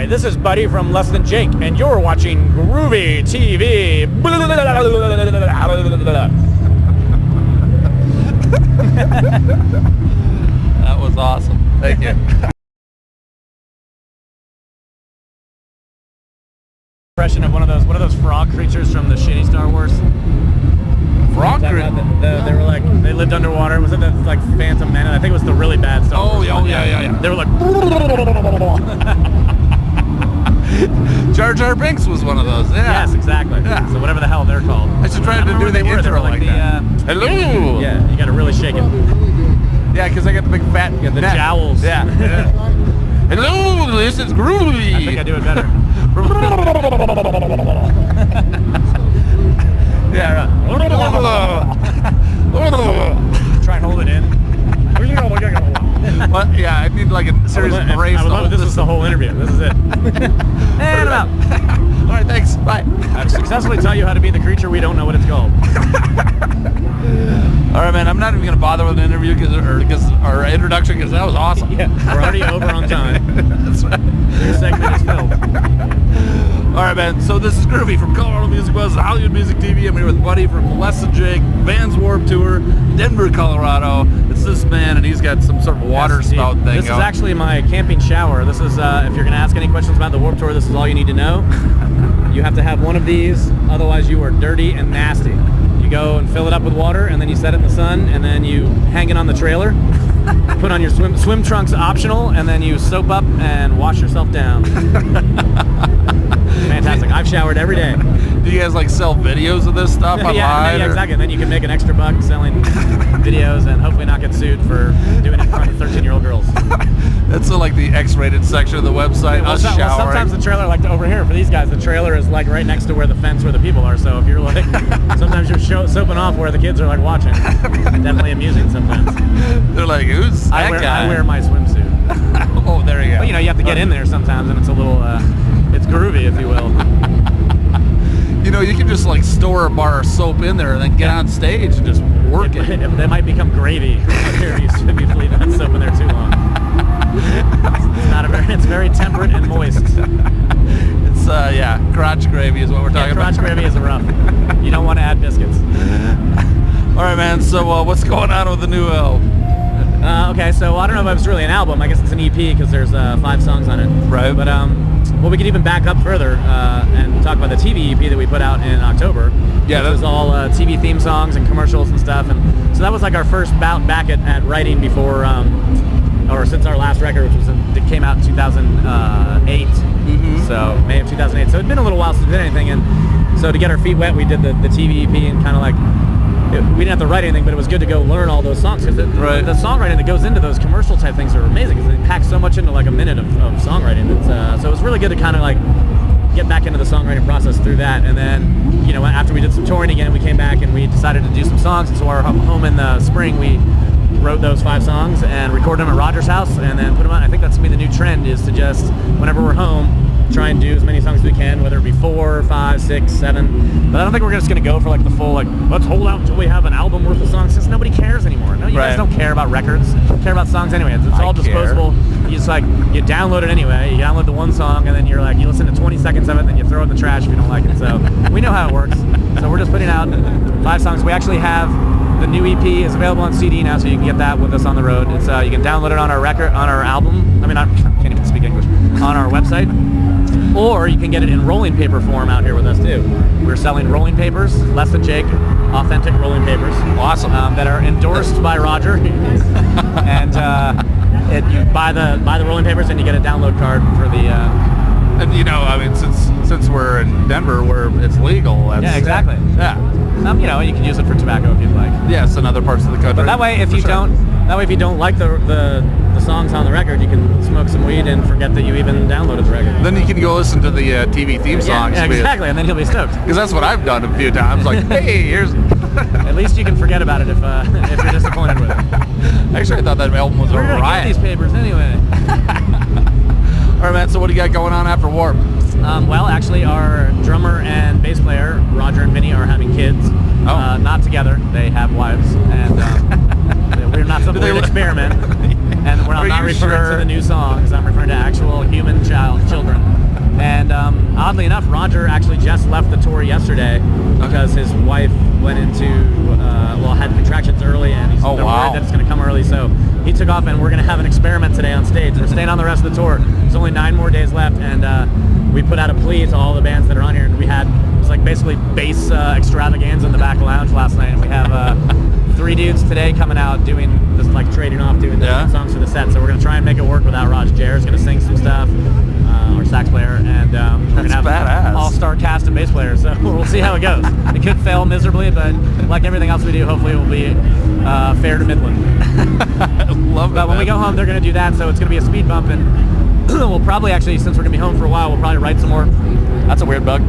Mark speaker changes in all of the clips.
Speaker 1: Hi, this is Buddy from Less Than Jake, and you're watching Groovey.TV.
Speaker 2: That was awesome. Thank you.
Speaker 1: Impression of one of those frog creatures from the shitty Star Wars.
Speaker 2: Frog creature?
Speaker 1: They were like, they lived underwater. Was it the like Phantom Menace? I think it was the really bad Star Wars.
Speaker 2: Yeah.
Speaker 1: They were like.
Speaker 2: Jar Jar Binks was one of those. Yeah.
Speaker 1: Yes, exactly.
Speaker 2: Yeah.
Speaker 1: So whatever the hell they're called.
Speaker 2: I should try to do the intro like that. Hello.
Speaker 1: Yeah, you got to really shake it.
Speaker 2: Yeah, because I got the big fat.
Speaker 1: You got the jowls.
Speaker 2: Yeah. Hello, this is Groovy.
Speaker 1: I think I do it better.
Speaker 2: Yeah.
Speaker 1: Try and hold it in.
Speaker 2: What? Yeah, I need like a series of brace.
Speaker 1: This is the whole interview. This is it. And I'm out.
Speaker 2: All right, thanks. Bye.
Speaker 1: I've successfully taught you how to be the creature we don't know what it's called.
Speaker 2: All right, man. I'm not even going to bother with an interview because our introduction, because that was awesome.
Speaker 1: Yeah, we're already over on time.
Speaker 2: That's right.
Speaker 1: Your segment is filled.
Speaker 2: All right, man. So this is Groovy from Colorado Music Buzz, Hollywood Music TV. I'm here with Buddy from Less Than Jake, Vans Warped Tour, Denver, Colorado. It's this man, and he's got some sort of water spout thing.
Speaker 1: This is actually my camping shower. This is, if you're going to ask any questions about the Warped Tour, this is all you need to know. You have to have one of these, otherwise you are dirty and nasty. You go and fill it up with water, and then you set it in the sun, and then you hang it on the trailer. Put on your swim trunks optional, and then you soap up and wash yourself down. Fantastic. I've showered every day.
Speaker 2: Do you guys like sell videos of this stuff online?
Speaker 1: Yeah, exactly. And then you can make an extra buck selling videos and hopefully not get sued for doing it in front of 13-year-old girls.
Speaker 2: That's like the X-rated section of the website.
Speaker 1: Well, sometimes the trailer, like over here for these guys, the trailer is like right next to where the fence where the people are. So if you're like, sometimes you're soaping off where the kids are like watching. Definitely amusing sometimes.
Speaker 2: They're like, who's that guy?
Speaker 1: I wear my swimsuit.
Speaker 2: Oh, there you go.
Speaker 1: But you have to get in there sometimes, and it's a little, it's groovy, if you will.
Speaker 2: You can just like store a bar of soap in there and then get on stage and just work it.
Speaker 1: They might become gravy if you leave that soap in there too long. It's very temperate and moist.
Speaker 2: It's crotch gravy is what we're talking about.
Speaker 1: Crotch gravy is rough. You don't want to add biscuits.
Speaker 2: All right, man. So what's going on with the new album?
Speaker 1: Okay, so I don't know if it's really an album. I guess it's an EP because there's 5 songs on it.
Speaker 2: Right.
Speaker 1: But we could even back up further and talk about the TV EP that we put out in October.
Speaker 2: Yeah,
Speaker 1: that was all TV theme songs and commercials and stuff. And so that was like our first bout back at writing before, or since our last record, which it came out in 2008.
Speaker 2: Mm-hmm.
Speaker 1: So May of 2008. So it'd been a little while since we did anything, and so to get our feet wet, we did the TV EP and kind of like. We didn't have to write anything, but it was good to go learn all those songs because the songwriting that goes into those commercial type things are amazing because they pack so much into like a minute of songwriting. So it was really good to kind of like get back into the songwriting process through that. And then after we did some touring again, we came back and we decided to do some songs. And so our home in the spring, we wrote those 5 songs and recorded them at Roger's house and then put them on. I think that's gonna be the new trend is to just whenever we're home. Try and do as many songs as we can, whether it be 4, 5, 6, 7. But I don't think we're just going to go for like the full, like, let's hold out until we have an album worth of songs, since nobody cares anymore. No, you guys don't care about records. You care about songs anyway. It's all disposable. You just like, you download it anyway. You download the one song, and then you're like, you listen to 20 seconds of it, and then you throw it in the trash if you don't like it. So we know how it works. So we're just putting out 5 songs. We actually have the new EP is available on CD now, so you can get that with us on the road. It's you can download it on our album. I mean, I can't even speak English. On our website. Or you can get it in rolling paper form out here with us too. We're selling rolling papers, Less Than Jake, authentic rolling papers.
Speaker 2: Awesome.
Speaker 1: That are endorsed by Roger. And you buy the rolling papers and you get a download card for the.
Speaker 2: And I mean, since we're in Denver, where it's legal.
Speaker 1: Yeah, exactly.
Speaker 2: Yeah.
Speaker 1: You can use it for tobacco if you'd like.
Speaker 2: Yes, in other parts of the country.
Speaker 1: But that way, if you don't like the songs on the record, you can smoke some weed and forget that you even downloaded the record.
Speaker 2: Then you can go listen to the TV theme songs.
Speaker 1: Yeah, exactly, and then you'll be stoked.
Speaker 2: Because that's what I've done a few times. Like, hey, here's.
Speaker 1: At least you can forget about it if you're disappointed with it.
Speaker 2: Actually, I thought that album was a riot.
Speaker 1: We're gonna get these papers anyway.
Speaker 2: All right, man. So what do you got going on after Warp?
Speaker 1: Well, actually, our drummer and bass player Roger and Vinny are having kids. Not together. They have wives, and we're not some weird experiment. And I'm not referring to the new songs. I'm referring to actual human children. oddly enough, Roger actually just left the tour yesterday because his wife went into, had contractions early, and they're worried that it's going to come early, so he took off, and we're going to have an experiment today on stage. We're staying on the rest of the tour. There's only 9 more days left, and we put out a plea to all the bands that are on here, and it was like basically bass extravaganza in the back lounge last night, and we have 3 dudes today coming out doing this, like trading off, doing the songs for the set, so we're going to try and make it work without Raj. Jared's going to sing some stuff, our sax player, and we're going to have an all-star cast of bass players, so we'll see how it goes. It could fail miserably, but like everything else we do, hopefully it will be fair to Midland.
Speaker 2: Love it,
Speaker 1: but when we go home, they're going to do that, so it's going to be a speed bump, and we'll probably actually, since we're going to be home for a while, we'll probably write some more. That's a weird bug.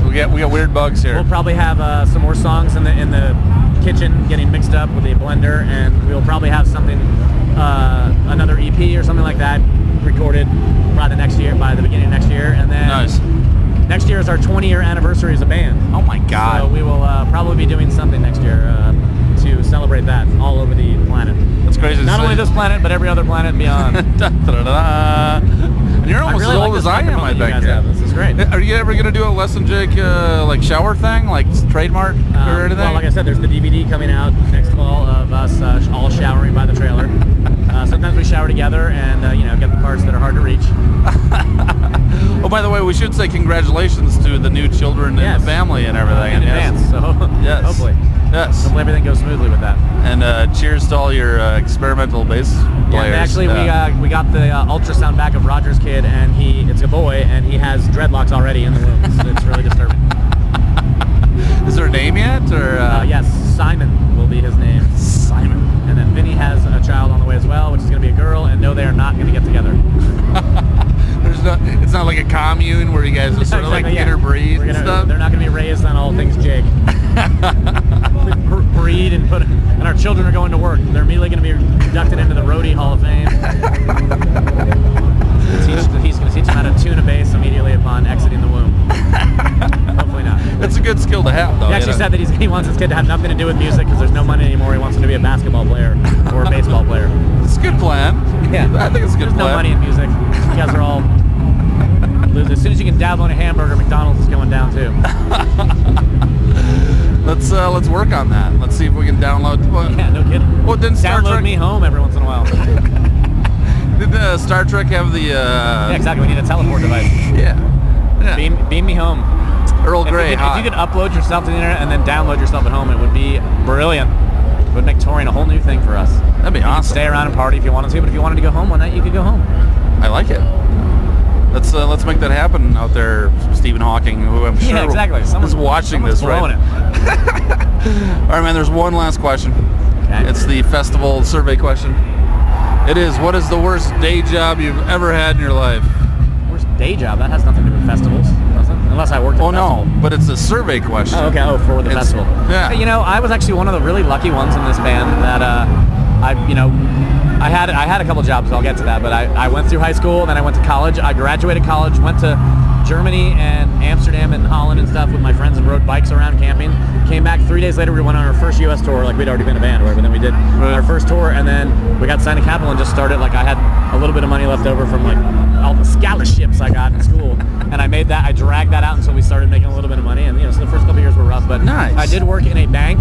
Speaker 2: We got weird bugs here.
Speaker 1: We'll probably have some more songs in the kitchen getting mixed up with a blender, and we'll probably have something, another EP or something like that, recorded by the beginning of next year, and then next year is our 20-year anniversary as a band.
Speaker 2: Oh my God!
Speaker 1: So we will probably be doing something next year to celebrate that all over the planet.
Speaker 2: That's crazy.
Speaker 1: Not only this planet, but every other planet beyond.
Speaker 2: And you're almost as old as I am, I bet.
Speaker 1: This is great.
Speaker 2: Are you ever gonna do a Less Than Jake like shower thing, like trademark or anything?
Speaker 1: Well, like I said, there's the DVD coming out next fall of us all showering by the trailer. Sometimes we shower together and get the parts that are hard to reach.
Speaker 2: Oh, by the way, we should say congratulations to the new children in the family and everything.
Speaker 1: In advance, so hopefully.
Speaker 2: Yes.
Speaker 1: Hopefully everything goes smoothly with that.
Speaker 2: And cheers to all your experimental bass players.
Speaker 1: Actually, we got the ultrasound back of Roger's kid, and it's a boy, and he has dreadlocks already in the womb. It's really disturbing.
Speaker 2: Is there a name yet, or?
Speaker 1: Yes, Simon will be his name.
Speaker 2: Simon.
Speaker 1: And then Vinny has a child on the way as well, which is going to be a girl, and no, they are not going to get together.
Speaker 2: It's not like a commune where you guys are sort of like interbreed and stuff?
Speaker 1: They're not going to be raised on all things Jake. Breed and our children are going to work. They're immediately going to be inducted into the Roadie Hall of Fame. He's going to teach them how to tune a bass immediately upon exiting the womb. Hopefully not.
Speaker 2: It's a good skill to have, though.
Speaker 1: He actually said that he wants his kid to have nothing to do with music because there's no money anymore. He wants him to be a basketball player or a baseball player.
Speaker 2: It's a good plan.
Speaker 1: Yeah,
Speaker 2: I think it's a good plan.
Speaker 1: There's no money in music. You guys are all losers. As soon as you can download a hamburger, McDonald's is going down too.
Speaker 2: Let's work on that. Let's see if we can download.
Speaker 1: Yeah, no kidding.
Speaker 2: Well, didn't Star
Speaker 1: Trek me home every once in a while.
Speaker 2: Did Star Trek have the?
Speaker 1: Yeah, exactly. We need a teleport device.
Speaker 2: Yeah.
Speaker 1: Beam me home.
Speaker 2: Earl Grey.
Speaker 1: If you could upload yourself to the internet and then download yourself at home, it would be brilliant. It would make touring a whole new thing for us.
Speaker 2: That'd be awesome.
Speaker 1: Stay around and party if you wanted to, but if you wanted to go home one night, you could go home.
Speaker 2: I like it. Let's make that happen out there, Stephen Hawking, who I'm sure
Speaker 1: exactly.
Speaker 2: Someone's watching this right
Speaker 1: now.
Speaker 2: All right, man, there's one last question.
Speaker 1: Okay.
Speaker 2: It's the festival survey question. It is, what is the worst day job you've ever had in your life?
Speaker 1: Worst day job? That has nothing to do with festivals, does it? Unless I worked at a festival.
Speaker 2: No, but it's a survey question.
Speaker 1: Oh, okay. For the festival.
Speaker 2: Yeah.
Speaker 1: I was actually one of the really lucky ones in this band that I had a couple jobs, I'll get to that, but I went through high school, then I went to college. I graduated college, went to Germany and Amsterdam and Holland and stuff with my friends and rode bikes around camping. Came back 3 days later, we went on our first US tour, like we'd already been a band or whatever, then we did our first tour, and then we got signed to Capitol and just started, like I had a little bit of money left over from like all the scholarships I got in school, and I dragged that out until we started making a little bit of money, and so the first couple years were rough, but
Speaker 2: nice.
Speaker 1: I did work in a bank.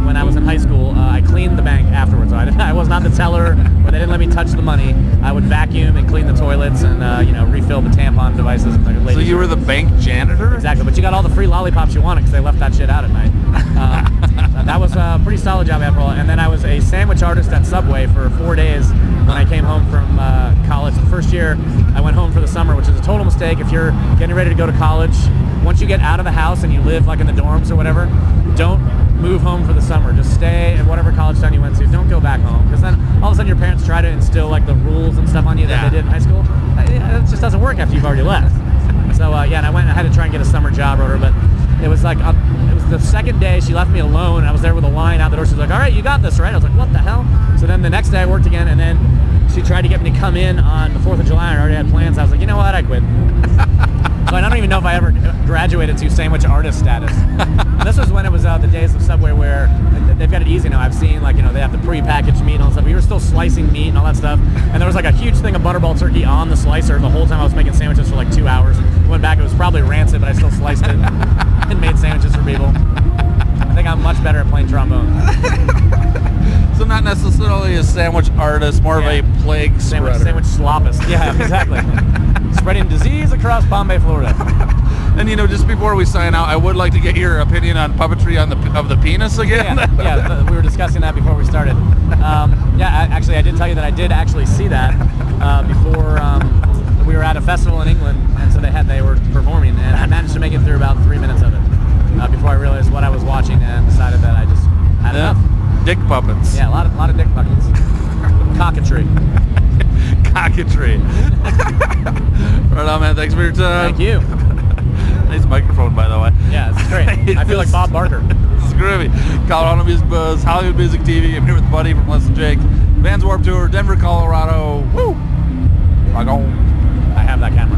Speaker 1: When I was in high school, I cleaned the bank afterwards. I was not the teller, but they didn't let me touch the money. I would vacuum and clean the toilets and refill the tampon devices. And
Speaker 2: so you were the bank janitor?
Speaker 1: Exactly, but you got all the free lollipops you wanted because they left that shit out at night. That was a pretty solid job after all. And then I was a sandwich artist at Subway for 4 days when I came home from college. The first year, I went home for the summer, which is a total mistake. If you're getting ready to go to college, once you get out of the house and you live like in the dorms or whatever, don't move home for the summer. Just stay at whatever college town you went to. Don't go back home, because then all of a sudden your parents try to instill like the rules and stuff on you that they did in high school. It just doesn't work after you've already left. So and I had to try and get a summer job or whatever, but it was like it was the second day she left me alone, and I was there with a line out the door. She was like, "All right, you got this, right?" I was like, "What the hell?" So then the next day I worked again, and then she tried to get me to come in on the 4th of July. I already had plans. I was like, you know what? I quit. So I don't even know if I ever graduated to sandwich artist status. This was when it was the days of Subway where they've got it easy now. I've seen they have the pre-packaged meat and all that stuff. We were still slicing meat and all that stuff. And there was like a huge thing of Butterball turkey on the slicer the whole time I was making sandwiches for like 2 hours. Went back, it was probably probably rancid, but I still sliced it and made sandwiches for people. I think I'm much better at playing trombone.
Speaker 2: So not necessarily a sandwich artist, more of a plague spreader.
Speaker 1: Sandwich sloppist. Yeah, exactly. Spreading disease across Palm Bay, Florida.
Speaker 2: And just before we sign out, I would like to get your opinion on puppetry of the penis again.
Speaker 1: Yeah, we were discussing that before we started. Actually, I did tell you that I did actually see that before we were at a festival in England, and so they were performing, and I managed to make it through about 3 minutes of it before I realized what I was watching and decided that I just had enough.
Speaker 2: Dick puppets.
Speaker 1: Yeah, a lot of dick puppets. Cockatry.
Speaker 2: Cockatry. Right on, man. Thanks for your time.
Speaker 1: Thank you.
Speaker 2: Nice microphone, by the way.
Speaker 1: Yeah, it's great. I feel like Bob Barker.
Speaker 2: This is groovy. Colorado Music Buzz, Hollywood Music TV. I'm here with Buddy from Les and Jake. Vans Warped Tour, Denver, Colorado. Woo! Rock on.
Speaker 1: I have that camera.